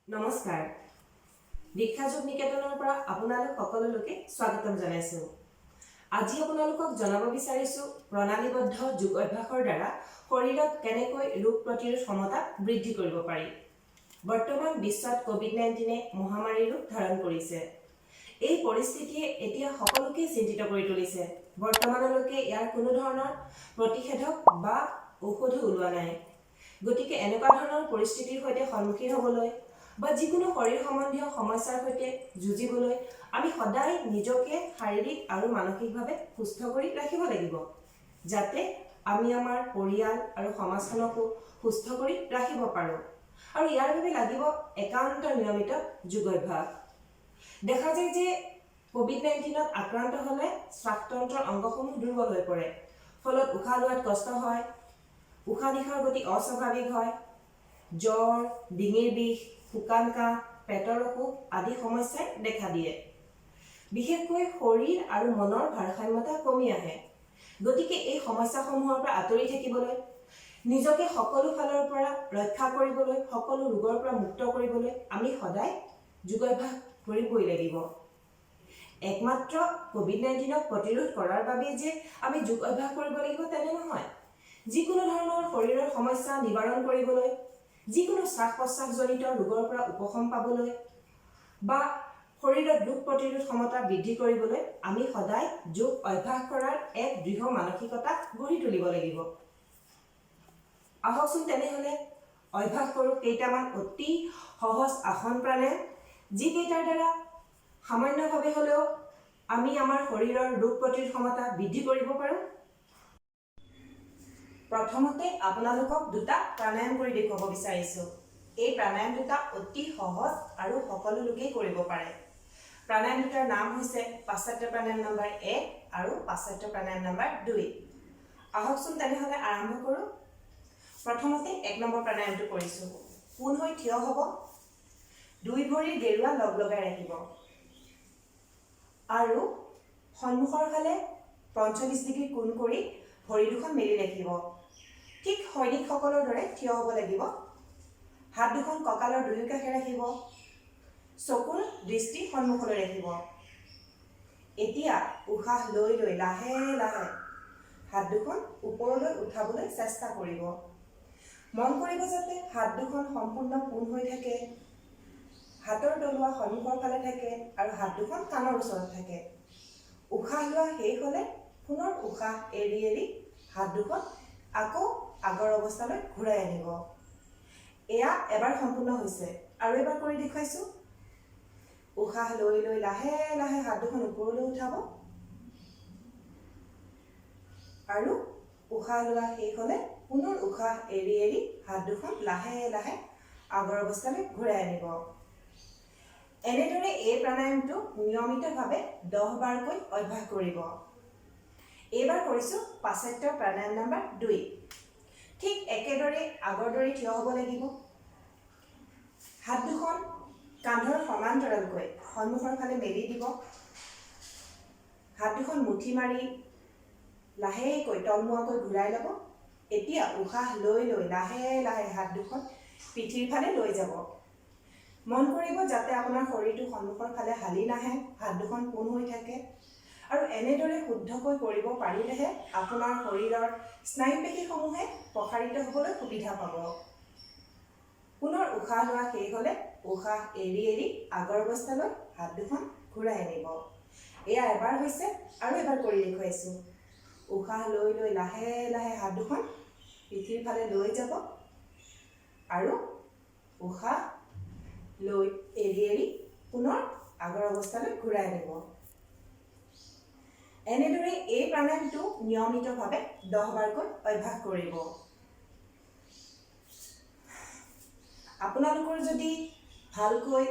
নমস্কাৰ দীক্ষা যোগ নিকেতনৰ পৰা আপোনালোক সকলোকে স্বাগতম জনাইছো। আজি আপোনালোকক জনাব বিচাৰিছো প্ৰণালীবদ্ধ যোগ অভ্যাসৰ দ্বাৰা শৰীৰত কেনেকৈ ৰোগ প্ৰতিৰোধ ক্ষমতা বৃদ্ধি কৰিব পাৰি। বৰ্তমান বিশ্বত কোভিড-19 মহামাৰী ৰূপ ধাৰণ কৰিছে। এই পৰিস্থিতিয়ে এতিয়া সকলোকে চিন্তিত কৰি তুলিছে। বৰ্তমানলৈকে ইয়াৰ কোনো ধৰণৰ প্ৰতিষেধক বা ঔষধ ওলোৱা নাই। গতিকে এনেকুৱা ধৰণৰ পৰিস্থিতিৰ সৈতে সন্মুখীন হ'বলৈ বা যিকোনো শৰীৰ সম্বন্ধীয় সমস্যাৰ সৈতে যুঁজিবলৈ আমি সদায় নিজকে শাৰীৰিক আৰু মানসিকভাৱে সুস্থ কৰি ৰাখিব লাগিব, যাতে আমি আমাৰ পৰিয়াল আৰু সমাজখনকো সুস্থ কৰি ৰাখিব পাৰোঁ। আৰু ইয়াৰ বাবে লাগিব একান্ত নিয়মিত যোগ অভ্যাস। দেখা যায় যে কোভিড-19ত আক্ৰান্ত হ'লে শ্বাসতন্ত্ৰৰ অংগসমূহ দুৰ্বল হৈ পৰে, ফলত উশাহ লোৱাত কষ্ট হয়, উশাহ নিশাহৰ গতি অস্বাভাৱিক হয়, জ্বৰ, ডিঙিৰ বিষ, শুকান কাহ, পেটৰ অসুখ আদি সমস্যাই দেখা দিয়ে। বিশেষকৈ শৰীৰ আৰু মনৰ ভাৰসাম্যতা কমি আহে। গতিকে এই সমস্যাসমূহৰ পৰা আঁতৰি থাকিবলৈ, নিজকে সকলো ফালৰ পৰা ৰক্ষা কৰিবলৈ, সকলো ৰোগৰ পৰা মুক্ত কৰিবলৈ আমি সদায় যোগাভ্যাস কৰিবই লাগিব। একমাত্ৰ কোভিড-19ক প্ৰতিৰোধ কৰাৰ বাবে যে আমি যোগ অভ্যাস কৰিব লাগিব তেনে নহয়। যিকোনো ধৰণৰ শৰীৰৰ সমস্যা নিবাৰণ কৰিবলৈ, যিকোনো শ্বাস-প্ৰশ্বাসজনিত ৰোগৰ পৰা উপশম পাবলৈ বা শৰীৰত ৰোগ প্ৰতিৰোধ ক্ষমতা বৃদ্ধি কৰিবলৈ আমি সদায় যোগ অভ্যাস কৰাৰ এক দৃঢ় মানসিকতা গঢ়ি তুলিব লাগিব। আহকচোন তেনেহ'লে অভ্যাস কৰোঁ কেইটামান অতি সহজ আসন প্ৰাণায়াম, যিকেইটাৰ দ্বাৰা সামান্যভাৱে হ'লেও আমি আমাৰ শৰীৰৰ ৰোগ প্ৰতিৰোধ ক্ষমতা বৃদ্ধি কৰিব পাৰোঁ। প্ৰথমতে আপোনালোকক দুটা প্ৰাণায়াম কৰি দেখুৱাব বিচাৰিছোঁ। এই প্ৰাণায়াম দুটা অতি সহজ আৰু সকলো লোকেই কৰিব পাৰে। প্ৰাণায়াম দুটাৰ নাম হৈছে পাশ্চাত্য প্ৰাণায়াম নম্বৰ 1 আৰু পাশ্চাত্য প্ৰাণায়াম নম্বৰ 2। আহকচোন তেনেহ'লে আৰম্ভ কৰোঁ। প্ৰথমতে 1 নম্বৰ প্ৰাণায়ামটো কৰিছোঁ। পোন হৈ থিয় হ'ব, দুই ভৰিৰ গেৰুৱা লগ লগাই ৰাখিব আৰু সন্মুখৰ ফালে 45 ডিগ্ৰী কোণ কৰি ভৰি দুখন মেলি ৰাখিব। ঠিক সৈনিকসকলৰ দৰে থিয় হ'ব লাগিব। হাত দুখন কঁকালৰ দুয়ো কাষে ৰাখিব, চকুৰ দৃষ্টি সন্মুখলৈ ৰাখিব। এতিয়া উশাহ লৈ লৈ লাহে লাহে হাত দুখন ওপৰলৈ উঠাবলৈ চেষ্টা কৰিব। মন কৰিব যাতে হাত দুখন সম্পূৰ্ণ পোন হৈ থাকে, হাতৰ তলুৱা সন্মুখৰ ফালে থাকে আৰু হাত দুখন কাণৰ ওচৰত থাকে। উশাহ লোৱা শেষ হ'লে পুনৰ উশাহ এৰি এৰি হাত দুখন আকৌ আগৰ অৱস্থালৈ ঘূৰাই আনিব। এয়া এবাৰ সম্পূৰ্ণ হৈছে, আৰু এবাৰ কৰি দেখুৱাইছোঁ। উশাহ লৈ লৈ লাহে লাহে হাত দুখন ওপৰলৈ উঠাব আৰু উশাহ লোৱা শেষ হ'লে পুনৰ উশাহ এৰি এৰি হাত দুখন লাহে লাহে আগৰ অৱস্থালৈ ঘূৰাই আনিব। এনেদৰে এই প্ৰাণায়ামটো নিয়মিতভাৱে 10 বাৰকৈ অভ্যাস কৰিব। এইবাৰ কৰিছোঁ পাশ্চাত্য প্ৰাণায়াম নম্বৰ 2। ঠিক একেদৰে আগৰ দৰে থিয় হ'ব লাগিব। হাত দুখন কান্ধৰ সমান্তৰালকৈ সন্মুখৰ ফালে মেলি দিব। হাত দুখন মুঠি মাৰি লাহেকৈ তলমুৱাকৈ ঘূৰাই ল'ব। এতিয়া উশাহ লৈ লৈ লাহে লাহে হাত দুখন পিঠিৰ ফালে লৈ যাব। মন কৰিব যাতে আপোনাৰ শৰীৰটো সন্মুখৰ ফালে হালি নাহে, হাত দুখন পোন হৈ থাকে। আৰু এনেদৰে শুদ্ধকৈ কৰিব পাৰিলেহে আপোনাৰ শৰীৰৰ স্নায়ুপেশীসমূহে প্ৰসাৰিত হ'বলৈ সুবিধা পাব। পুনৰ উশাহ লোৱা শেষ হ'লে উশাহ এৰি এৰি আগৰ অৱস্থালৈ হাত দুখন ঘূৰাই আনিব। এয়া এবাৰ হৈছে, আৰু এবাৰ কৰি দেখুৱাইছোঁ। উশাহ লৈ লৈ লাহে লাহে হাত দুখন পিঠিৰ ফালে লৈ যাব আৰু উশাহ লৈ এৰি এৰি পুনৰ আগৰ অৱস্থালৈ ঘূৰাই আনিব। এনেদৰে এই প্ৰাণায়ামটো নিয়মিতভাৱে 10 বাৰকৈ অভ্যাস কৰিব। আপোনালোকৰ যদি ভালকৈ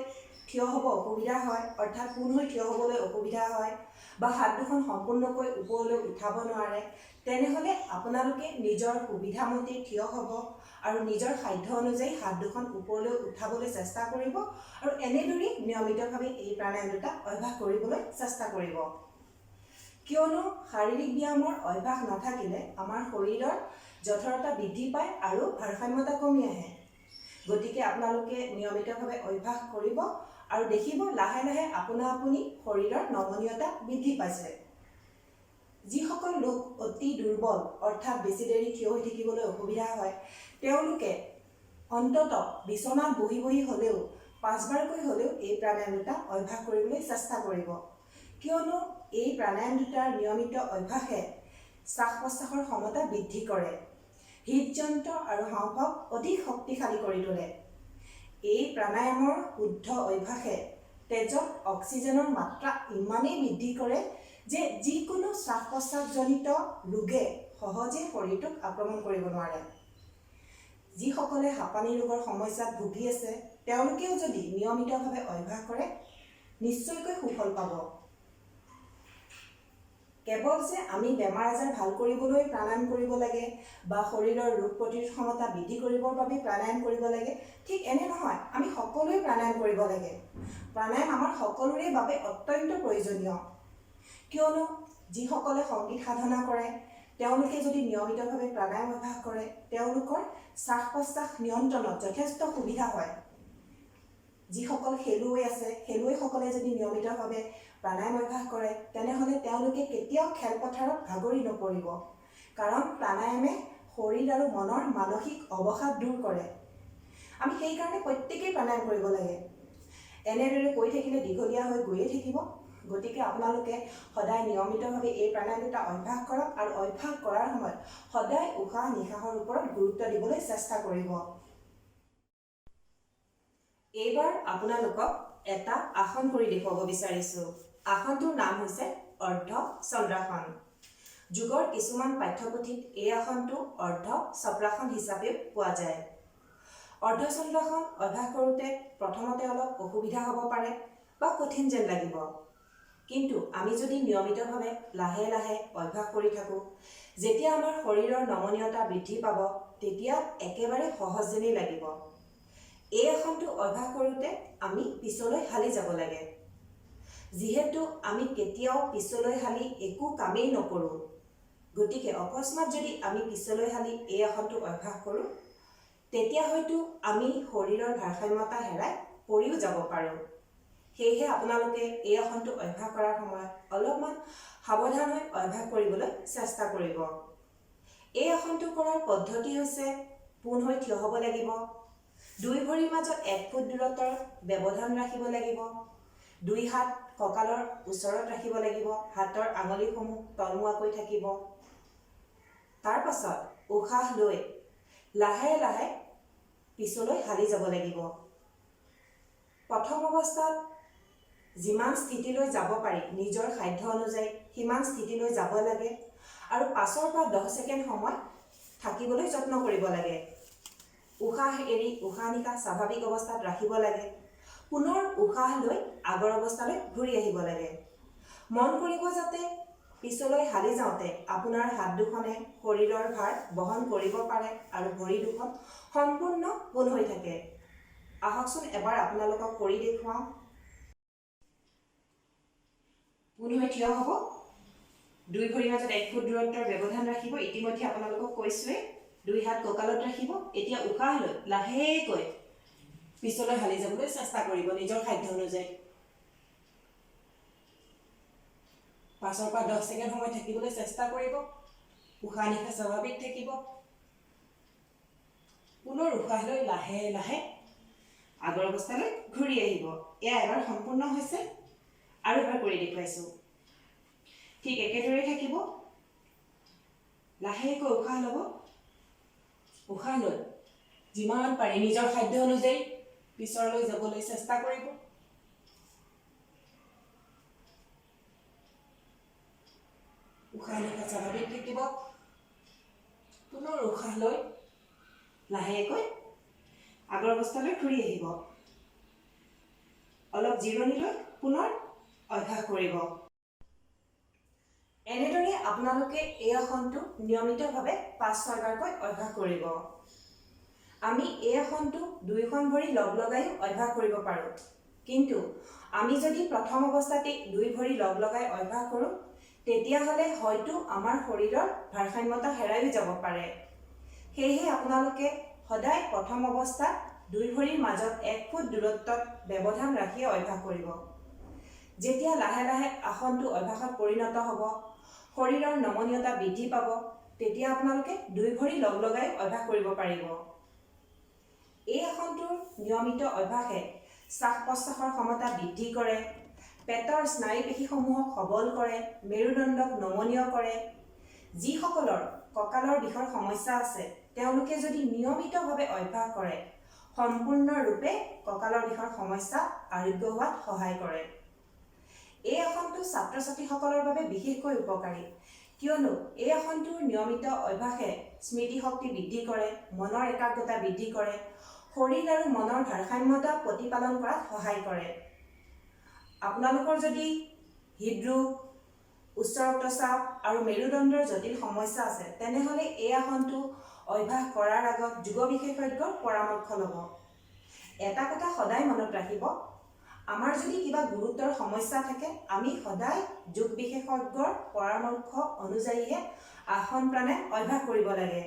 থিয় হ'ব অসুবিধা হয়, অৰ্থাৎ পোন হৈ থিয় হ'বলৈ অসুবিধা হয় বা হাত দুখন সম্পূৰ্ণকৈ ওপৰলৈ উঠাব নোৱাৰে, তেনেহ'লে আপোনালোকে নিজৰ সুবিধামতে থিয় হ'ব আৰু নিজৰ সাধ্য অনুযায়ী হাত দুখন ওপৰলৈ উঠাবলৈ চেষ্টা কৰিব আৰু এনেদৰেই নিয়মিতভাৱে এই প্ৰাণায়াম দুটা অভ্যাস কৰিবলৈ চেষ্টা কৰিব। কিয়নো শাৰীৰিক ব্যায়ামৰ অভ্যাস নাথাকিলে আমাৰ শৰীৰৰ জঠৰতা বৃদ্ধি পায় আৰু ভাৰসাম্যতা কমি আহে। গতিকে আপোনালোকে নিয়মিতভাৱে অভ্যাস কৰিব আৰু দেখিব লাহে লাহে আপুনি শৰীৰৰ নমনীয়তা বৃদ্ধি পাইছে। যিসকল লোক অতি দুৰ্বল অৰ্থাৎ বেছি দেৰি থিয় হৈ থাকিবলৈ অসুবিধা হয়, তেওঁলোকে অন্তত বিচনাত বহি বহি হ'লেও 5 বাৰকৈ হ'লেও এই প্ৰাণায়াম দুটা অভ্যাস কৰিবলৈ চেষ্টা কৰিব। কিয়নো এই প্ৰাণায়াম দুটাৰ নিয়মিত অভ্যাসে শ্বাস প্ৰশ্বাসৰ ক্ষমতা বৃদ্ধি কৰে, হৃদযন্ত্ৰ আৰু হাঁওফাঁওক অধিক শক্তিশালী কৰি তোলে। এই প্ৰাণায়ামৰ শুদ্ধ অভ্যাসে তেজত অক্সিজেনৰ মাত্ৰা ইমানেই বৃদ্ধি কৰে যে যিকোনো শ্বাস প্ৰশ্বাসজনিত ৰোগে সহজে শৰীৰটোক আক্ৰমণ কৰিব নোৱাৰে। যিসকলে হাঁপানি ৰোগৰ সমস্যাত ভুগি আছে, তেওঁলোকেও যদি নিয়মিতভাৱে অভ্যাস কৰে নিশ্চয়কৈ সুফল পাব। কেৱল যে আমি বেমাৰ আজাৰ ভাল কৰিবলৈ প্ৰাণায়াম কৰিব লাগে বা শৰীৰৰ ৰোগ প্ৰতিৰোধ ক্ষমতা বৃদ্ধি কৰিবৰ বাবে প্ৰাণায়াম কৰিব লাগে, ঠিক এনে নহয়। আমি সকলোৱে প্ৰাণায়াম কৰিব লাগে। প্ৰাণায়াম আমাৰ সকলোৰে বাবে অত্যন্ত প্ৰয়োজনীয়। কিয়নো যিসকলে সংগীত সাধনা কৰে, তেওঁলোকে যদি নিয়মিতভাৱে প্ৰাণায়াম অভ্যাস কৰে, তেওঁলোকৰ শ্বাস প্ৰশ্বাস নিয়ন্ত্ৰণত যথেষ্ট সুবিধা হয়। যিসকল খেলুৱৈ আছে, খেলুৱৈসকলে যদি নিয়মিতভাৱে প্ৰাণায়াম অভ্যাস কৰে, তেনেহ'লে তেওঁলোকে কেতিয়াও খেলপথাৰত ভাগৰি নপৰিব। কাৰণ প্ৰাণায়ামে শৰীৰ আৰু মনৰ মানসিক অৱসাদ দূৰ কৰে। আমি সেইকাৰণে প্ৰত্যেকেই প্ৰাণায়াম কৰিব লাগে। এনেদৰে কৈ থাকিলে দীঘলীয়া হৈ গৈয়ে থাকিব। গতিকে আপোনালোকে সদায় নিয়মিতভাৱে এই প্ৰাণায়াম দুটা অভ্যাস কৰক আৰু অভ্যাস কৰাৰ সময়ত সদায় উশাহ নিশাহৰ ওপৰত গুৰুত্ব দিবলৈ চেষ্টা কৰিব। এইবাৰ আপোনালোকক এটা আসন কৰি দেখুৱাব বিচাৰিছোঁ। আসনটোৰ নাম হৈছে অৰ্ধ চন্দ্ৰাসন। যোগৰ কিছুমান পাঠ্যপুথিত এই আসনটো অৰ্ধ চক্ৰাসন হিচাপেও পোৱা যায়। অৰ্ধ চন্দ্ৰাসন অভ্যাস কৰোঁতে প্ৰথমতে অলপ অসুবিধা হ'ব পাৰে বা কঠিন যেন লাগিব। কিন্তু আমি যদি নিয়মিতভাৱে লাহে লাহে অভ্যাস কৰি থাকোঁ, যেতিয়া আমাৰ শৰীৰৰ নমনীয়তা বৃদ্ধি পাব, তেতিয়া একেবাৰে সহজ যেনেই লাগিব। এই আসনটো অভ্যাস কৰোঁতে আমি পিছলৈ হালি যাব লাগে। যিহেতু আমি কেতিয়াও পিছলৈ হালি একো কামেই নকৰোঁ, গতিকে অকস্মাত যদি আমি পিছলৈ হালি এই আসনটো অভ্যাস কৰোঁ, তেতিয়া হয়তো আমি শৰীৰৰ ভাৰসাম্যতা হেৰাই পৰিও যাব পাৰোঁ। সেয়েহে আপোনালোকে এই আসনটো অভ্যাস কৰাৰ সময়ত অলপমান সাৱধান হৈ অভ্যাস কৰিবলৈ চেষ্টা কৰিব। এই আসনটো কৰাৰ পদ্ধতি হৈছে পোন হৈ থিয় হ'ব লাগিব। 2 ভৰিৰ মাজত 1 ফুট দূৰত্বৰ ব্যৱধান ৰাখিব লাগিব। 2 হাত কঁকালৰ ওচৰত ৰাখিব লাগিব। হাতৰ আঙুলিসমূহ তলমুৱাকৈ থাকিব। তাৰ পাছত উশাহ লৈ লাহে লাহে পিছলৈ হালি যাব লাগিব। প্ৰথম অৱস্থাত যিমান স্থিতিলৈ যাব পাৰি নিজৰ সাধ্য অনুযায়ী সিমান স্থিতিলৈ যাব লাগে আৰু 5 পৰা 10 ছেকেণ্ড সময় থাকিবলৈ যত্ন কৰিব লাগে। উশাহ এৰি উশাহ নিশাহ স্বাভাৱিক অৱস্থাত ৰাখিব লাগে। পুনৰ উশাহ লৈ আগৰ অৱস্থালৈ ঘূৰি আহিব লাগে। মন কৰিব যাতে পিছলৈ হালি যাওঁতে আপোনাৰ হাত দুখনে শৰীৰৰ ভাৰ বহন কৰিব পাৰে আৰু ভৰি দুখন সম্পূৰ্ণ পোন হৈ থাকে। আহকচোন এবাৰ আপোনালোকক কৰি দেখুৱাওঁ। পোন হৈ থিয় হ'ব। 2 ভৰিৰ মাজত 1 ফুট দূৰত্বৰ ব্যৱধান ৰাখিব। ইতিমধ্যে আপোনালোকক কৈছোঁৱেই। 2 হাত কঁকালত ৰাখিব। এতিয়া উশাহ লৈ লাহেকৈ পিছলৈ হালি যাবলৈ চেষ্টা কৰিব নিজৰ সাধ্য অনুযায়ী। 5 পৰা 10 ছেকেণ্ড সময় থাকিবলৈ চেষ্টা কৰিব। উশাহ নিশাহ স্বাভাৱিক থাকিব। পুনৰ উশাহ লৈ লাহে লাহে আগৰ অৱস্থালৈ ঘূৰি আহিব। এয়া এবাৰ সম্পূৰ্ণ হৈছে আৰু এবাৰ কৰি দেখুৱাইছোঁ। ঠিক একেদৰেই থাকিব। লাহেকৈ উশাহ ল'ব। উশাহ লৈ যিমান পাৰি নিজৰ সাধ্য অনুযায়ী পিছলৈ যাবলৈ চেষ্টা কৰিব। উশাহ নিশাহ স্বাভাৱিক থাকিব। পুনৰ উশাহ লৈ লাহেকৈ আগৰ অৱস্থালৈ ঘূৰি আহিব। অলপ জিৰণি লৈ পুনৰ অভ্যাস কৰিব। এনেদৰে আপোনালোকে এই আসনটো নিয়মিতভাৱে 5-6 বাৰকৈ অভ্যাস কৰিব। আমি এই আসনটো 2খন ভৰি লগ লগাইও অভ্যাস কৰিব পাৰোঁ। কিন্তু আমি যদি প্ৰথম অৱস্থাতে 2 ভৰি লগ লগাই অভ্যাস কৰোঁ, তেতিয়াহ'লে হয়তো আমাৰ শৰীৰৰ ভাৰসাম্যতা হেৰাইও যাব পাৰে। সেয়েহে আপোনালোকে সদায় প্ৰথম অৱস্থাত দুই ভৰিৰ মাজত 1 ফুট দূৰত্বত ব্যৱধান ৰাখি অভ্যাস কৰিব। যেতিয়া লাহে লাহে আসনটো অভ্যাসত পৰিণত হ'ব, শৰীৰৰ নমনীয়তা বৃদ্ধি পাব, তেতিয়া আপোনালোকে দুই ভৰি লগাই অভ্যাস কৰিব পাৰিব। এই আসনটোৰ নিয়মিত অভ্যাসে শ্বাস-প্ৰশ্বাসৰ ক্ষমতা বৃদ্ধি কৰে, পেটৰ স্নায়ুপেশীসমূহক সবল কৰে, মেৰুদণ্ডক নমনীয় কৰে। যিসকলৰ কঁকালৰ বিষৰ সমস্যা আছে, তেওঁলোকে যদি নিয়মিতভাৱে অভ্যাস কৰে, সম্পূৰ্ণৰূপে কঁকালৰ বিষৰ সমস্যা আৰোগ্য হোৱাত সহায় কৰে। এই আসনটো ছাত্ৰ-ছাত্ৰীসকলৰ বাবে বিশেষকৈ উপকাৰী, কিয়নো এই আসনটোৰ নিয়মিত অভ্যাসে স্মৃতিশক্তি বৃদ্ধি কৰে, মনৰ একাগ্ৰতা বৃদ্ধি কৰে, শৰীৰ আৰু মনৰ ভাৰসাম্যতা প্ৰতিপালন কৰাত সহায় কৰে। আপোনালোকৰ যদি হৃদৰোগ, উচ্চ ৰক্তচাপ আৰু মেৰুদণ্ডৰ জটিল সমস্যা আছে, তেনেহ'লে এই আসনটো অভ্যাস কৰাৰ আগত যোগ বিশেষজ্ঞৰ পৰামৰ্শ ল'ব। এটা কথা সদায় মনত ৰাখিব, আমাৰ যদি কিবা গুৰুতৰ সমস্যা থাকে, আমি সদায় যোগ বিশেষজ্ঞৰ পৰামৰ্শ অনুযায়ীহে আসন প্ৰাণায়াম অভ্যাস কৰিব লাগে।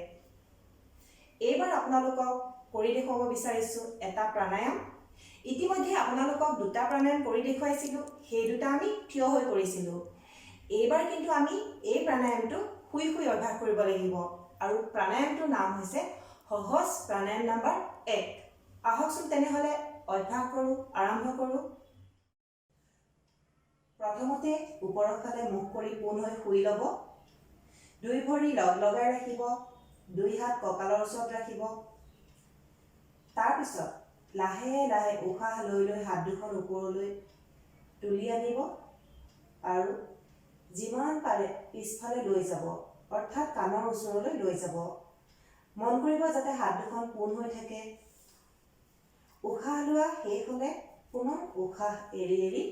এইবাৰ আপোনালোকক কৰি দেখুৱাব বিচাৰিছোঁ এটা প্ৰাণায়াম। ইতিমধ্যে আপোনালোকক দুটা প্ৰাণায়াম কৰি দেখুৱাইছিলোঁ, সেই দুটা আমি থিয় হৈ কৰিছিলোঁ। এইবাৰ কিন্তু আমি এই প্ৰাণায়ামটো শুই শুই অভ্যাস কৰিব লাগিব, আৰু প্ৰাণায়ামটোৰ নাম হৈছে সহজ প্ৰাণায়াম নম্বৰ 1। আহকচোন তেনেহ'লে অভ্যাস কৰোঁ, আৰম্ভ কৰোঁ। প্ৰথমতে ওপৰৰ ফালে মুখ কৰি পোন হৈ শুই ল'ব। দুই ভৰি লগাই ৰাখিব, দুই হাত কঁকালৰ ওচৰত ৰাখিব। তাৰপিছত লাহে লাহে উশাহ লৈ লৈ হাত দুখন ওপৰলৈ তুলি আনিব আৰু যিমান পাৰে পিছফালে লৈ যাব, অৰ্থাৎ কাণৰ ওচৰলৈ লৈ যাব। মন কৰিব যাতে হাত দুখন পোন হৈ থাকে। উশাহ লোৱা শেষ হ'লে পুনৰ উশাহ এৰি এৰি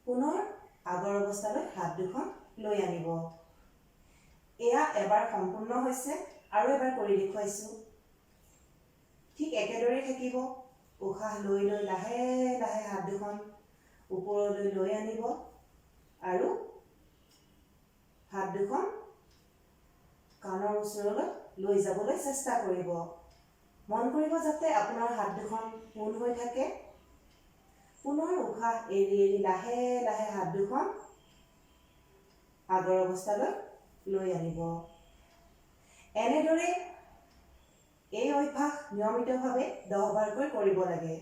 পুনৰ আগৰ অৱস্থালৈ হাত দুখন লৈ আনিব। এয়া এবাৰ সম্পূৰ্ণ হৈছে, আৰু এবাৰ কৰি দেখুৱাইছোঁ। ঠিক একেদৰে থাকিব। উশাহ লৈ লৈ লাহে লাহে হাত দুখন ওপৰলৈ লৈ আনিব আৰু হাত দুখন কাণৰ ওচৰলৈ লৈ যাবলৈ চেষ্টা কৰিব। মন কৰিব যাতে আপোনাৰ হাত দুখন পোন হৈ থাকে। পুনৰ উশাহ এৰি এৰি লাহে লাহে হাত দুখন আগৰ অৱস্থালৈ লৈ আনিব। এনেদৰে এই অভ্যাস নিয়মিতভাৱে 10 বাৰকৈ কৰিব লাগে।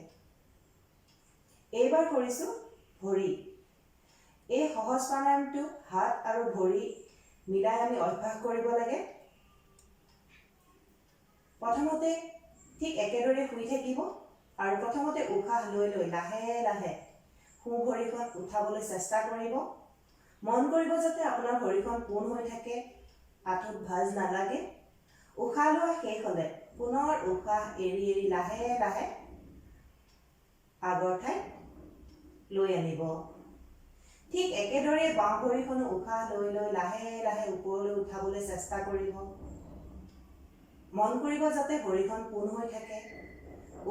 এইবাৰ কৰিছোঁ ভৰি। এই সহজ প্ৰাণায়ামটো হাত আৰু ভৰি মিলাই আমি অভ্যাস কৰিব লাগে। প্ৰথমতে ঠিক একেদৰে শুই থাকিব আৰু প্ৰথমতে উশাহ লৈ লৈ লাহে লাহে সোঁ ভৰিখন উঠাবলৈ চেষ্টা কৰিব। মন কৰিব যাতে আপোনাৰ ভৰিখন পোন হৈ থাকে, আঁঠুত ভাঁজ নালাগে। উশাহ লোৱা শেষ হ'লে পুনৰ উশাহ এৰি এৰি লাহে লাহে আগৰ ঠাইত লৈ আনিব। ঠিক একেদৰে বাওঁ ভৰিখনো উশাহ লৈ লৈ লাহে লাহে ওপৰলৈ উঠাবলৈ চেষ্টা কৰিব। মন কৰিব যাতে ভৰিখন পোন হৈ থাকে।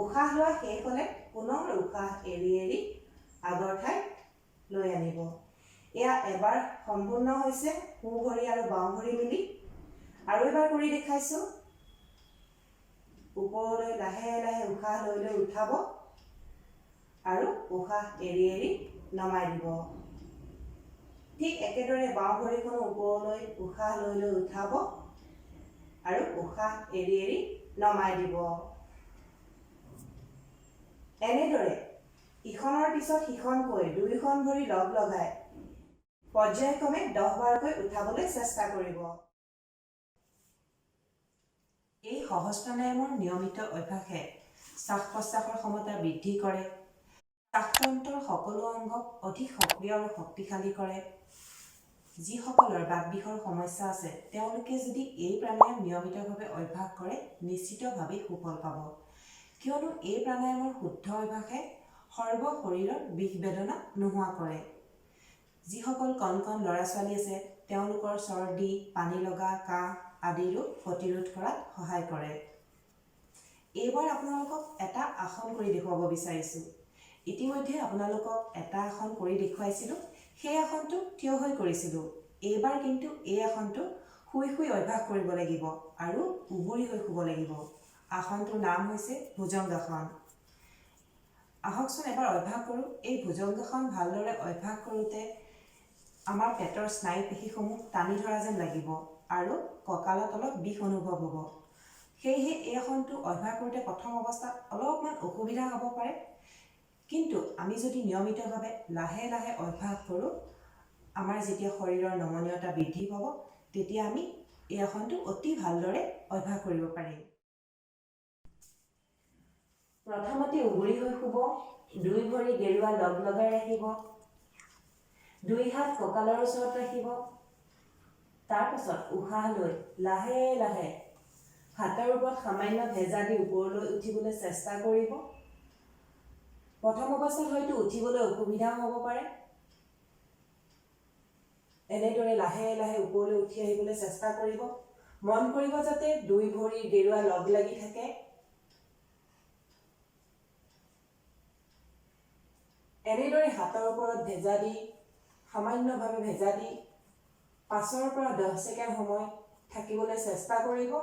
উশাহ লোৱা শেষ হ'লে পুনৰ উশাহ এৰি এৰি আগৰ ঠাইত লৈ আনিব। এয়া এবাৰ সম্পূৰ্ণ হৈছে, সোঁ ভৰি আৰু বাওঁ ভৰি মিলি। আৰু এবাৰ কৰি দেখাইছোঁ। ওপৰলৈ লাহে লাহে উশাহ লৈ লৈ উঠাব আৰু উশাহ এৰি এৰি নমাই দিব। ঠিক একেদৰে বাওঁ ভৰিখনো ওপৰলৈ উশাহ লৈ লৈ উঠাব আৰু উশাহ এৰি এৰি নমাই দিব। এনেদৰে ইখনৰ পিছত সিখনকৈ দুয়োখন ভৰি লগাই পৰ্যায়ক্ৰমে 10 বাৰকৈ উঠাবলৈ চেষ্টা কৰিব। এই সহজ প্ৰাণায়ামৰ নিয়মিত অভ্যাসে শ্বাস-প্ৰশ্বাসৰ ক্ষমতা বৃদ্ধি কৰে, শ্বাসতন্ত্ৰৰ সকলো অংগক অধিক সক্ৰিয় আৰু শক্তিশালী কৰে। যিসকলৰ বাত বিষৰ সমস্যা আছে, তেওঁলোকে যদি এই প্ৰাণায়াম নিয়মিতভাৱে অভ্যাস কৰে, নিশ্চিতভাৱে সুফল পাব। কিয়নো এই প্ৰাণায়ামৰ শুদ্ধ অভ্যাসে সৰ্ব শৰীৰৰ বিষ বেদনা নোহোৱা কৰে। যিসকল কণ কণ ল'ৰা ছোৱালী আছে, তেওঁলোকৰ চৰ্দি, পানী লগা, কাহ আদি ৰোগ প্ৰতিৰোধ কৰাত সহায় কৰে। এইবাৰ আপোনালোকক এটা আসন কৰি দেখুৱাব বিচাৰিছোঁ। ইতিমধ্যে আপোনালোকক এটা আসন কৰি দেখুৱাইছিলোঁ, সেই আসনটো থিয় হৈ কৰিছিলোঁ। এইবাৰ কিন্তু এই আসনটো শুই শুই অভ্যাস কৰিব লাগিব আৰু উগুৰি হৈ শুব লাগিব। আসনটোৰ নাম হৈছে ভুজংগাসন। আহকচোন এবাৰ অভ্যাস কৰোঁ। এই ভুজংগাসন ভালদৰে অভ্যাস কৰোঁতে আমাৰ পেটৰ স্নায়ু পেশীসমূহ টানি ধৰা যেন লাগিব আৰু কঁকালত অলপ বিষ অনুভৱ হ'ব। সেয়েহে এই আসনটো অভ্যাস কৰোঁতে প্ৰথম অৱস্থাত অলপমান অসুবিধা হ'ব পাৰে, কিন্তু আমি যদি নিয়মিতভাৱে লাহে লাহে অভ্যাস কৰোঁ, আমাৰ যেতিয়া শৰীৰৰ নমনীয়তা বৃদ্ধি পাব, তেতিয়া আমি এই আসনটো অতি ভালদৰে অভ্যাস কৰিব পাৰিম। প্ৰথমতে উগুৰি হৈ শুব, দুই ভৰি গেৰুৱা লগ লগাই ৰাখিব, দুই হাত কঁকালৰ ওচৰত ৰাখিব। তাৰপাছত উশাহ লৈ লাহে লাহে হাতৰ ওপৰত সামান্য ভেজা দি ওপৰলৈ উঠিবলৈ চেষ্টা কৰিব। প্ৰথম অৱস্থাত হয়তো উঠিবলৈ অসুবিধাও হ'ব পাৰে। এনেদৰে লাহে লাহে ওপৰলৈ উঠি আহিবলৈ চেষ্টা কৰিব। মন কৰিব যাতে দুই ভৰিৰ গেৰুৱা লগ লাগি থাকে। এনেদৰে হাতৰ ওপৰত ভেজা দি, সামান্যভাৱে ভেজা দি 5 পৰা 10 ছেকেণ্ড সময় থাকিবলৈ চেষ্টা কৰিব।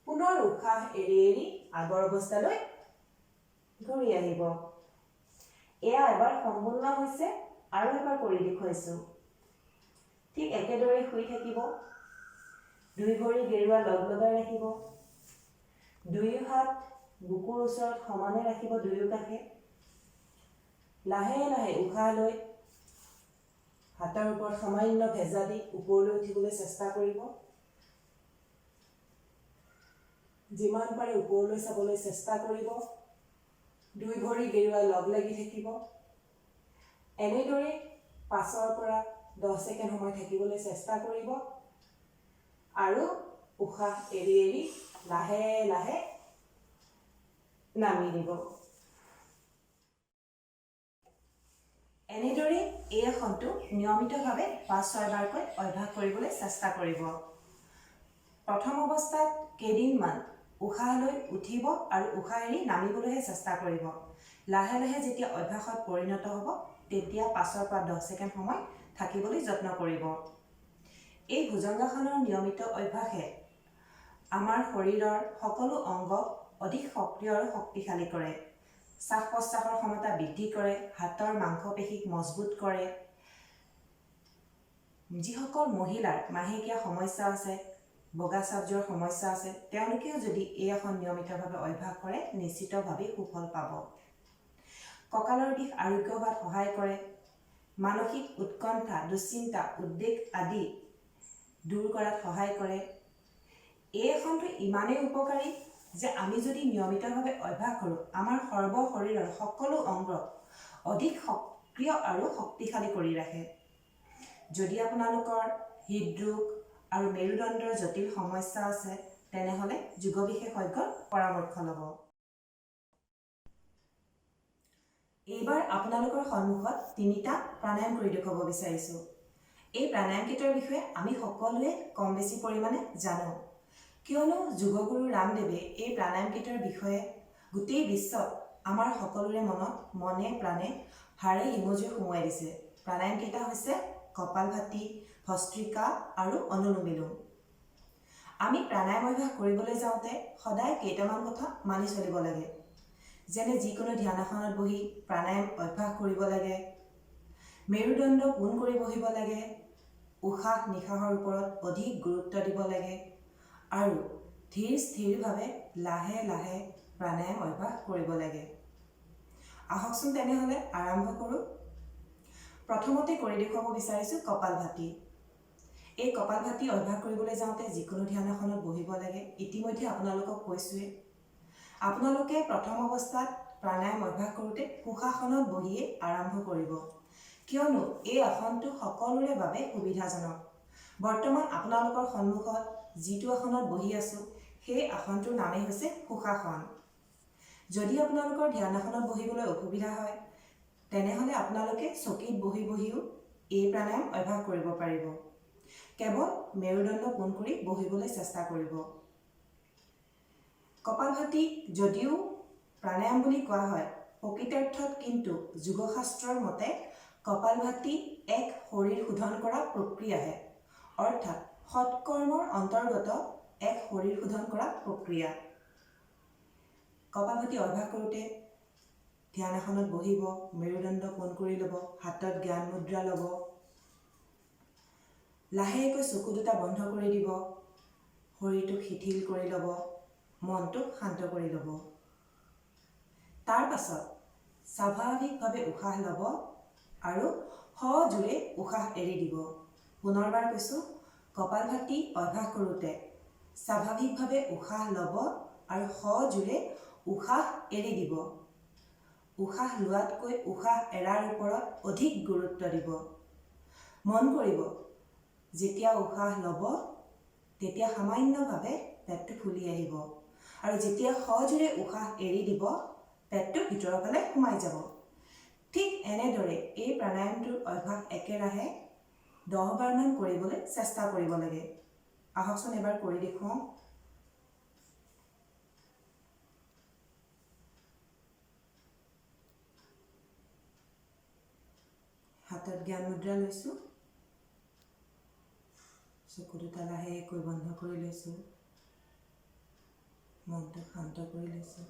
পুনৰ উশাহ এৰি এৰি আগৰ অৱস্থালৈ ঘূৰি আহিব। এয়া এবাৰ সম্পূৰ্ণ হৈছে, আৰু এবাৰ কৰি দেখুৱাইছোঁ। ঠিক একেদৰে শুই থাকিব। দুই ভৰি গেৰুৱা লগ লগাই ৰাখিব, দুয়ো হাত বুকুৰ ওচৰত সমানে ৰাখিব দুয়ো কাষে। লাহে লাহে উশাহ লৈ হাতৰ ওপৰত সামান্য ভেজা দি ওপৰলৈ উঠিবলৈ চেষ্টা কৰিব। যিমান পাৰে ওপৰলৈ চাবলৈ চেষ্টা কৰিব। দুই ভৰি গেৰুৱা লগ লাগি থাকিব। এনেদৰে 5 পৰা 10 ছেকেণ্ড সময় থাকিবলৈ চেষ্টা কৰিব আৰু উশাহ এৰি এৰি লাহে লাহে নামি দিব। এনেদৰে এই আসনটো নিয়মিতভাৱে 5-6 বাৰকৈ অভ্যাস কৰিবলৈ চেষ্টা কৰিব। প্ৰথম অৱস্থাত কেইদিনমান উশাহ লৈ উঠিব আৰু উশাহ এৰি নামিবলৈহে চেষ্টা কৰিব। লাহে লাহে যেতিয়া অভ্যাসত পৰিণত হ'ব, তেতিয়া 5 পৰা 10 ছেকেণ্ড সময় থাকিবলৈ যত্ন কৰিব। এই ভুজংগাসনৰ নিয়মিত অভ্যাসে আমাৰ শৰীৰৰ সকলো অংগক অধিক সক্ৰিয় আৰু শক্তিশালী কৰে। শ্বাস প্ৰশ্বাসৰ ক্ষমতা বৃদ্ধি কৰে, হাতৰ মাংসপেশীক মজবুত কৰে। যিসকল মহিলাৰ মাহেকীয়া সমস্যা আছে, বগা চাপ যোৱাৰ সমস্যা আছে, তেওঁলোকেও যদি এই আসন নিয়মিতভাৱে অভ্যাস কৰে, নিশ্চিতভাৱে সুফল পাব। কঁকালৰ বিষ আৰোগ্য হোৱাত সহায় কৰে। মানসিক উৎকণ্ঠা, দুশ্চিন্তা, উদ্বেগ আদি দূৰ কৰাত সহায় কৰে। এই আসনটো ইমানেই উপকাৰী যে আমি যদি নিয়মিতভাৱে অভ্যাস কৰোঁ, আমাৰ শৰীৰৰ সকলো অংগক অধিক সক্ৰিয় আৰু শক্তিশালী কৰি ৰাখে। যদি আপোনালোকৰ হৃদৰোগ আৰু মেৰুদণ্ডৰ জটিল সমস্যা আছে, তেনেহ'লে যোগ বিশেষজ্ঞৰ পৰামৰ্শ ল'ব। এইবাৰ আপোনালোকৰ সন্মুখত 3টা প্ৰাণায়াম কৰি দেখুৱাব বিচাৰিছোঁ। এই প্ৰাণায়ামকেইটাৰ বিষয়ে আমি সকলোৱে কম বেছি পৰিমাণে জানো, কিয়নো যোগগুৰু ৰামদেৱে এই প্ৰাণায়ামকেইটাৰ বিষয়ে গোটেই বিশ্বত আমাৰ সকলোৰে মনত মনে প্ৰাণে হাড়ে হিমজুৱে সুমুৱাই দিছে। প্ৰাণায়ামকেইটা হৈছে কপালভাতি, ভস্ত্ৰিকা আৰু অনুলোম বিলোম। আমি প্ৰাণায়াম অভ্যাস কৰিবলৈ যাওঁতে সদায় কেইটামান কথা মানি চলিব লাগে। যেনে যিকোনো ধ্যানাসনত বহি প্ৰাণায়াম অভ্যাস কৰিব লাগে, মেৰুদণ্ড পোন কৰি বহিব লাগে, উশাহ নিশাহৰ ওপৰত অধিক গুৰুত্ব দিব লাগে আৰু ধীৰ স্থিৰভাৱে লাহে লাহে প্ৰাণায়াম অভ্যাস কৰিব লাগে। আহকচোন তেনেহ'লে আৰম্ভ কৰোঁ। প্ৰথমতে কৰি দেখুৱাব বিচাৰিছোঁ কপালভাতি। এই কপালভাতি অভ্যাস কৰিবলৈ যাওঁতে যিকোনো ধ্যানাসনত বহিব লাগে। ইতিমধ্যে আপোনালোকক কৈছোঁৱে। আপোনালোকে প্ৰথম অৱস্থাত প্ৰাণায়াম অভ্যাস কৰোঁতে সুখাসনত বহিয়ে আৰম্ভ কৰিব, কিয়নো এই আসনটো সকলোৰে বাবে সুবিধাজনক। বৰ্তমান আপোনালোকৰ সন্মুখত যিটো আসনত বহি আছোঁ, সেই আসনটোৰ নামেই হৈছে সুখাসন। যদি আপোনালোকৰ ধ্যানাসনত বহিবলৈ অসুবিধা হয়, তেনেহ'লে আপোনালোকে চকীত বহি বহিও এই প্ৰাণায়াম অভ্যাস কৰিব পাৰিব। কেৱল মেৰুদণ্ড পোন কৰি বহিবলৈ চেষ্টা কৰিব। কপালভাতি যদিও প্ৰাণায়াম বুলি কোৱা হয়, প্ৰকৃতাৰ্থত কিন্তু যোগশাস্ত্ৰৰ মতে কপালভাতি এক শৰীৰ শোধন কৰা প্ৰক্ৰিয়াহে, অৰ্থাৎ সৎকৰ্মৰ অন্তৰ্গত এক শৰীৰ শোধন কৰা প্ৰক্ৰিয়া। কপালভাতি অভ্যাস কৰোঁতে ধ্যান আসনত বহিব, মেৰুদণ্ড পোন কৰি ল'ব, হাতত জ্ঞান মুদ্ৰা ল'ব, লাহেকৈ চকু দুটা বন্ধ কৰি দিব, শৰীৰটোক শিথিল কৰি ল'ব, মনটোক শান্ত কৰি ল'ব। তাৰ পাছত স্বাভাৱিকভাৱে উশাহ ল'ব আৰু সজোৰে উশাহ এৰি দিব। পুনৰবাৰ কৈছোঁ, কপালভাতি অভ্যাস কৰোঁতে স্বাভাৱিকভাৱে উশাহ ল'ব আৰু সজোৰে উশাহ এৰি দিব। উশাহ লোৱাতকৈ উশাহ এৰাৰ ওপৰত অধিক গুৰুত্ব দিব। মন কৰিব, যেতিয়া উশাহ ল'ব তেতিয়া সামান্যভাৱে পেটটো ফুলি আহিব আৰু যেতিয়া সজোৰে উশাহ এৰি দিব পেটটো ভিতৰৰ ফালে সোমাই যাব। ঠিক এনেদৰে এই প্ৰাণায়ামটোৰ অভ্যাস একেৰাহে 10 বাৰমান কৰিবলৈ চেষ্টা কৰিব লাগে। আহকচোন এবাৰ কৰি দেখুৱাওঁ। হাতত জ্ঞান মুদ্ৰা লৈছোঁ, চকু দুটা লাহেকৈ বন্ধ কৰি লৈছোঁ, মনটো শান্ত কৰি লৈছোঁ।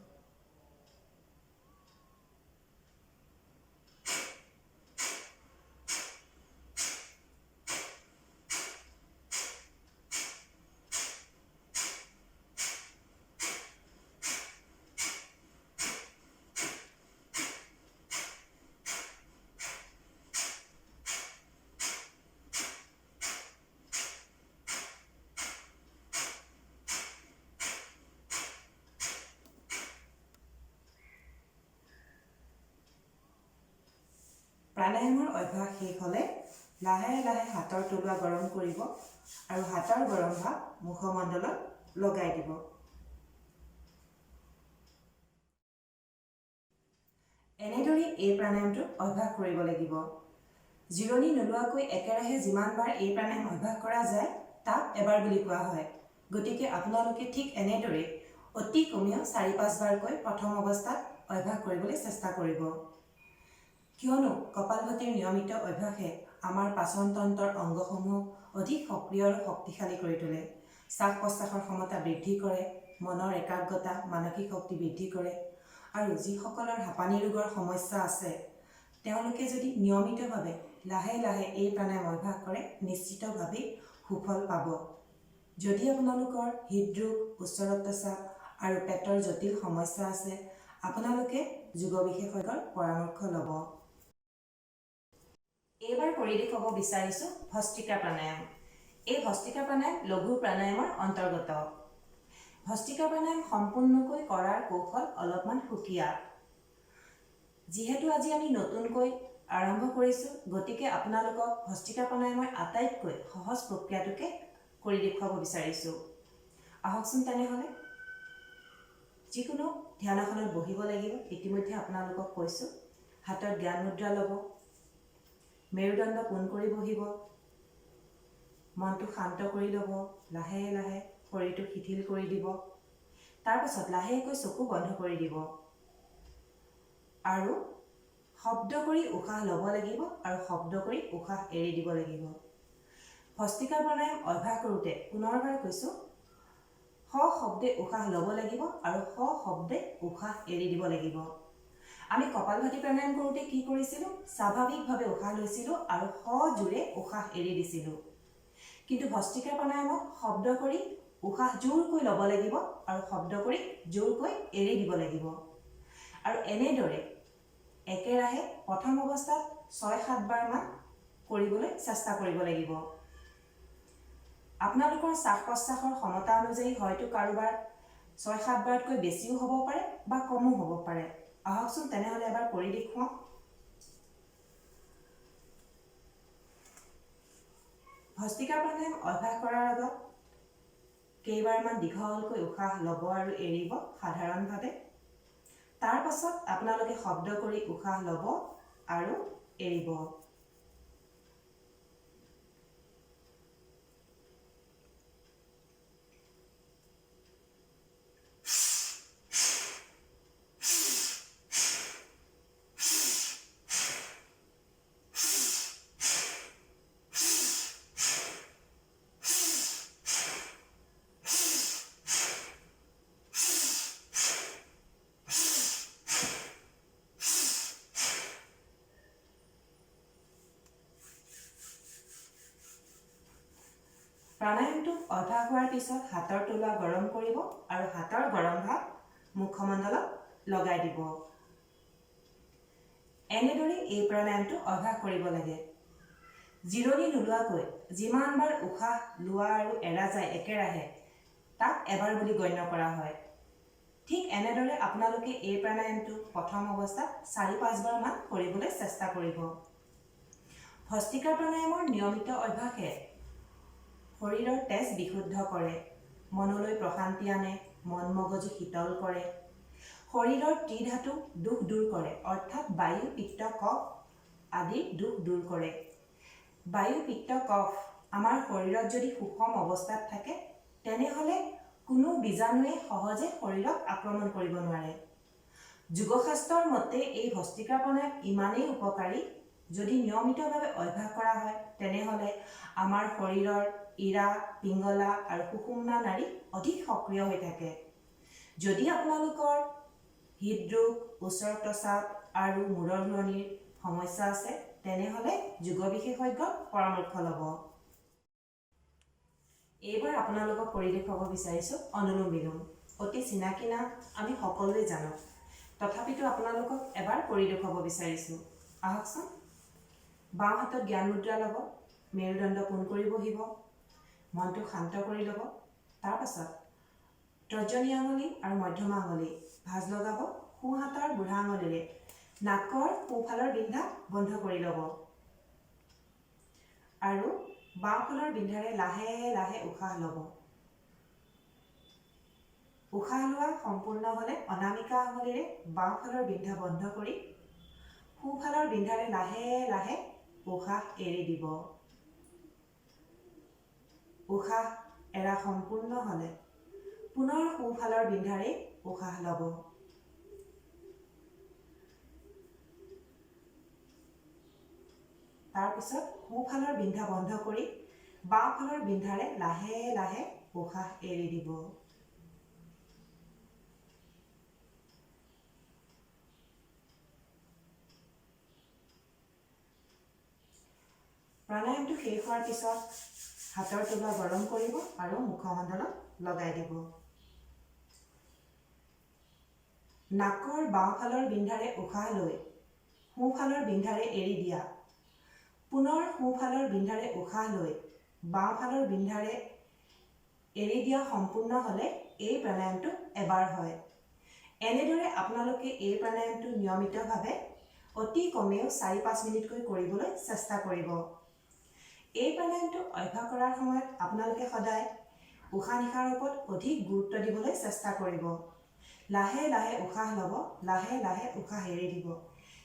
প্ৰাণায়ামৰ অভ্যাস শেষ হ'লে লাহে লাহে হাতৰ তলুৱা গৰম কৰিব আৰু হাতৰ গৰম ভাৱ মুখমণ্ডলত লগাই দিব। এনেদৰে এই প্ৰাণায়ামটো অভ্যাস কৰিব লাগিব। জিৰণি নোলোৱাকৈ একেৰাহে যিমানবাৰ এই প্ৰাণায়াম অভ্যাস কৰা যায় তাক এবাৰ বুলি কোৱা হয়। গতিকে আপোনালোকে ঠিক এনেদৰে অতি কমেও 4-5 বাৰকৈ প্ৰথম অৱস্থাত অভ্যাস কৰিবলৈ চেষ্টা কৰিব। কিয়নো কপালভাতিৰ নিয়মিত অভ্যাসে আমাৰ পাচন তন্ত্ৰৰ অংগসমূহ অধিক সক্ৰিয় আৰু শক্তিশালী কৰি তোলে। শ্বাস প্ৰশ্বাসৰ ক্ষমতা বৃদ্ধি কৰে, মনৰ একাগ্ৰতা, মানসিক শক্তি বৃদ্ধি কৰে আৰু যিসকলৰ হাঁপানি ৰোগৰ সমস্যা আছে তেওঁলোকে যদি নিয়মিতভাৱে লাহে লাহে এই প্ৰাণায়াম অভ্যাস কৰে নিশ্চিতভাৱে সুফল পাব। যদি আপোনালোকৰ হৃদৰোগ, উচ্চ ৰক্তচাপ আৰু পেটৰ জটিল সমস্যা আছে আপোনালোকে যোগ বিশেষজ্ঞৰ পৰামৰ্শ ল'ব। এইবাৰ কৰি দেখুৱাব বিচাৰিছোঁ ভস্ত্ৰিকা প্ৰাণায়াম। এই ভস্ত্ৰিকা প্ৰাণায়াম লঘু প্ৰাণায়ামৰ অন্তৰ্গত। ভস্ত্ৰিকা প্ৰাণায়াম সম্পূৰ্ণকৈ কৰাৰ কৌশল অলপমান সুকীয়া। যিহেতু আজি আমি নতুনকৈ আৰম্ভ কৰিছোঁ গতিকে আপোনালোকক ভস্ত্ৰিকা প্ৰাণায়ামৰ আটাইতকৈ সহজ প্ৰক্ৰিয়াটোকে কৰি দেখুৱাব বিচাৰিছোঁ। আহকচোন তেনেহ'লে। যিকোনো ধ্যান আসনত বহিব লাগিব। ইতিমধ্যে আপোনালোকক কৈছোঁ, হাতত জ্ঞান মুদ্ৰা ল'ব, মেৰুদণ্ড পোন কৰি বহিব, মনটো শান্ত কৰি ল'ব, লাহে লাহে শৰীৰটো শিথিল কৰি দিব। তাৰপাছত লাহেকৈ চকু বন্ধ কৰি দিব আৰু শব্দ কৰি উশাহ ল'ব লাগিব আৰু শব্দ কৰি উশাহ এৰি দিব লাগিব। ভস্ত্ৰিকা প্ৰাণায়াম অভ্যাস কৰোঁতে পুনৰবাৰ কৈছোঁ, সশব্দে উশাহ ল'ব লাগিব আৰু সশব্দে উশাহ এৰি দিব লাগিব। আমি কপালভাতি প্ৰাণায়াম কৰোঁতে কি কৰিছিলোঁ? স্বাভাৱিকভাৱে উশাহ লৈছিলোঁ আৰু সজোৰে উশাহ এৰি দিছিলোঁ। কিন্তু ভস্ত্ৰিকা প্ৰাণায়ামত শব্দ কৰি উশাহ জোৰকৈ ল'ব লাগিব আৰু শব্দ কৰি জোৰকৈ এৰি দিব লাগিব। আৰু এনেদৰে একেৰাহে প্ৰথম অৱস্থাত 6-7 বাৰমান কৰিবলৈ চেষ্টা কৰিব লাগিব। আপোনালোকৰ শ্বাস প্ৰশ্বাসৰ ক্ষমতা অনুযায়ী হয়তো কাৰোবাৰ 6-7 বাৰতকৈ বেছিও হ'ব পাৰে বা কমো হ'ব পাৰে। আহকচোন তেনেহ'লে এবাৰ কৰি দেখুৱাওঁ। ভস্ত্ৰিকা প্ৰাণায়াম অভ্যাস কৰাৰ আগত কেইবাৰমান দীঘলকৈ উশাহ ল'ব আৰু এৰিব সাধাৰণভাৱে। তাৰ পাছত আপোনালোকে শব্দ কৰি উশাহ ল'ব আৰু এৰিব। প্ৰাণায়ামটো অভ্যাস হোৱাৰ পিছত হাতৰ তলুৱা গৰম কৰিব আৰু হাতৰ গৰম ভাৱ মুখমণ্ডলত লগাই দিব। এনেদৰে এই প্ৰাণায়ামটো অভ্যাস কৰিব লাগে। জিৰণি নোলোৱাকৈ যিমানবাৰ উশাহ লোৱা আৰু এৰা যায় একেৰাহে তাক এবাৰ বুলি গণ্য কৰা হয়। ঠিক এনেদৰে আপোনালোকে এই প্ৰাণায়ামটো প্ৰথম অৱস্থাত 4-5 বাৰ মান কৰিবলৈ চেষ্টা কৰিব। ভস্ত্ৰিকা প্ৰাণায়ামৰ নিয়মিত অভ্যাসে শৰীৰৰ তেজ বিশুদ্ধ কৰে, মনলৈ প্ৰশান্তি আনে, মন মগজু শীতল কৰে, শৰীৰৰ ত্ৰিধাতু দুখ দূৰ কৰে, অৰ্থাৎ বায়ু পিত্ত কফ আদি দুখ দূৰ কৰে। বায়ু পিত্ত কফ আমাৰ শৰীৰত যদি সুষম অৱস্থাত থাকে তেনেহ'লে কোনো বীজাণুৱে সহজে শৰীৰক আক্ৰমণ কৰিব নোৱাৰে। যোগশাস্ত্ৰৰ মতে এই ভস্ত্ৰিকা প্ৰাণায়াম ইমানেই উপকাৰী, যদি নিয়মিতভাৱে অভ্যাস কৰা হয় তেনেহ'লে আমাৰ শৰীৰৰ ইৰা, পিংগলা আৰু সুষুম্না নাড়ী অধিক সক্ৰিয় হৈ থাকে। যদি আপোনালোকৰ হৃদৰোগ, উচ্চ ৰক্তচাপ আৰু মূৰৰ ঘূৰণিৰ সমস্যা আছে তেনেহ'লে যোগ বিশেষজ্ঞৰ পৰামৰ্শ ল'ব। এইবাৰ আপোনালোকক কৰি দেখুৱাব বিচাৰিছোঁ অনুলোম বিলোম। অতি চিনাকি নাম, আমি সকলোৱে জানো, তথাপিতো আপোনালোকক এবাৰ কৰি দেখুৱাব বিচাৰিছোঁ। আহকচোন। বাওঁ হাতত জ্ঞান মুদ্ৰা ল'ব, মেৰুদণ্ড পোন কৰি বহিব, মনটো শান্ত কৰি ল'ব। তাৰপাছত তৰ্জনী আঙুলি আৰু মধ্যমা আঙুলি ভাঁজ লগাব, সোঁ হাতৰ বুঢ়া আঙুলিৰে নাকৰ সোঁফালৰ বিন্ধা বন্ধ কৰি ল'ব আৰু বাওঁফালৰ বিন্ধাৰে লাহে লাহে উশাহ ল'ব। উশাহ লোৱা সম্পূৰ্ণ হ'লে অনামিকা আঙুলিৰে বাওঁফালৰ বিন্ধা বন্ধ কৰি সোঁফালৰ বিন্ধাৰে লাহে লাহে উশাহ এৰি দিব। উশাহ এৰা সম্পূৰ্ণ হ'লে পুনৰ সোঁফালৰ বিন্ধাৰে উশাহ ল'ব। তাৰপিছত সোঁফালৰ বিন্ধা বন্ধ কৰি বাওঁফালৰ বিন্ধাৰে লাহে লাহে উশাহ এৰি দিব। প্ৰাণায়ামটো শেষ হোৱাৰ পিছত হাতৰ তলুৱা গৰম কৰিব আৰু মুখমণ্ডলত লগাই দিব। নাকৰ বাওঁফালৰ বিন্ধাৰে উশাহ লৈ সোঁফালৰ বিন্ধাৰে এৰি দিয়া। পুনৰ সোঁফালৰ বিন্ধাৰে উশাহ লৈ বাওঁফালৰ বিন্ধাৰে এৰি দিয়া সম্পূৰ্ণ হ'লে এই প্ৰাণায়ামটো এবাৰ হয়। এনেদৰে আপোনালোকে এই প্ৰাণায়ামটো নিয়মিতভাৱে অতি কমেও 4-5 মিনিটকৈ কৰিবলৈ চেষ্টা কৰিব। এই প্ৰাণায়ামটো অভ্যাস কৰাৰ সময়ত আপোনালোকে সদায় উশাহ নিশাহৰ ওপৰত অধিক গুৰুত্ব দিবলৈ চেষ্টা কৰিব। লাহে লাহে উশাহ ল'ব, লাহে লাহে উশাহ এৰি দিব।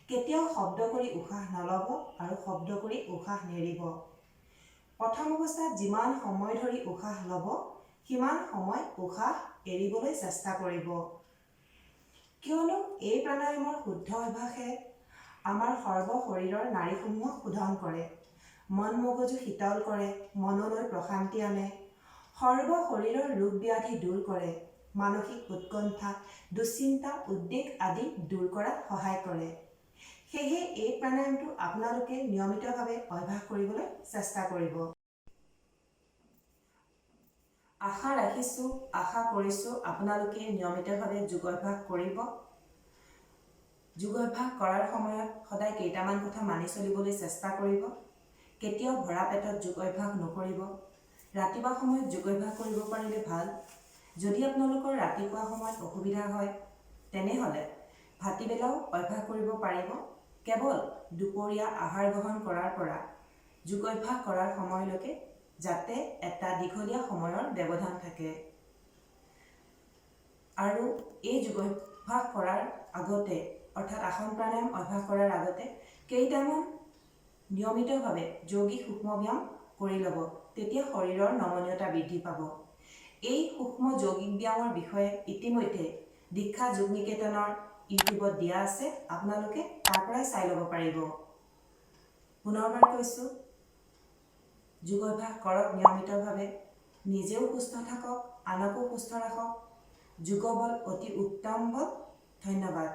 কেতিয়াও শব্দ কৰি উশাহ নল'ব আৰু শব্দ কৰি উশাহ নেৰিব। প্ৰথম অৱস্থাত যিমান সময় ধৰি উশাহ ল'ব সিমান সময় উশাহ এৰিবলৈ চেষ্টা কৰিব। কিয়নো এই প্ৰাণায়ামৰ শুদ্ধ অভ্যাসে আমাৰ সৰ্ব শৰীৰৰ নাড়ীসমূহক শোধন কৰে, মন মগজু শীতল কৰে, মনলৈ প্ৰশান্তি আনে, সৰ্ব শৰীৰৰ ৰোগ ব্যাধি দূৰ কৰে, মানসিক উৎকণ্ঠা, দুশ্চিন্তা, উদ্বেগ আদি দূৰ কৰাত সহায় কৰে। সেয়েহে এই প্ৰাণায়ামটো আপোনালোকে নিয়মিতভাৱে অভ্যাস কৰিবলৈ চেষ্টা কৰিব। আশা ৰাখিছোঁ, আশা কৰিছোঁ আপোনালোকে নিয়মিতভাৱে যোগ অভ্যাস কৰিব। যোগ অভ্যাস কৰাৰ সময়ত সদায় কেইটামান কথা মানি চলিবলৈ চেষ্টা কৰিব। কেতিয়াও ভৰা পেটত যোগ অভ্যাস নকৰিব। ৰাতিপুৱা সময়ত যোগ অভ্যাস কৰিব পাৰিলে ভাল। যদি আপোনালোকৰ ৰাতিপুৱা সময়ত অসুবিধা হয় তেনেহ'লে ভাটিবেলাও অভ্যাস কৰিব পাৰিব। কেৱল দুপৰীয়া আহাৰ গ্ৰহণ কৰাৰ পৰা যোগ অভ্যাস কৰাৰ সময়লৈকে যাতে এটা দীঘলীয়া সময়ৰ ব্যৱধান থাকে। আৰু এই যোগ অভ্যাস কৰাৰ আগতে অৰ্থাৎ আসন প্ৰাণায়াম অভ্যাস কৰাৰ আগতে কেইটামান নিয়মিতভাৱে যৌগিক সূক্ষ্ম ব্যায়াম কৰি ল'ব। তেতিয়া শৰীৰৰ নমনীয়তা বৃদ্ধি পাব। এই সূক্ষ্ম যৌগিক ব্যায়ামৰ বিষয়ে ইতিমধ্যে দীক্ষা যোগ নিকেতনৰ ইউটিউবত দিয়া আছে, আপোনালোকে তাৰ পৰাই চাই ল'ব পাৰিব। পুনৰবাৰ কৈছোঁ, যোগ অভ্যাস কৰক নিয়মিতভাৱে, নিজেও সুস্থ থাকক, আনকো সুস্থ ৰাখক। যোগ বল অতি উত্তম বল। ধন্যবাদ।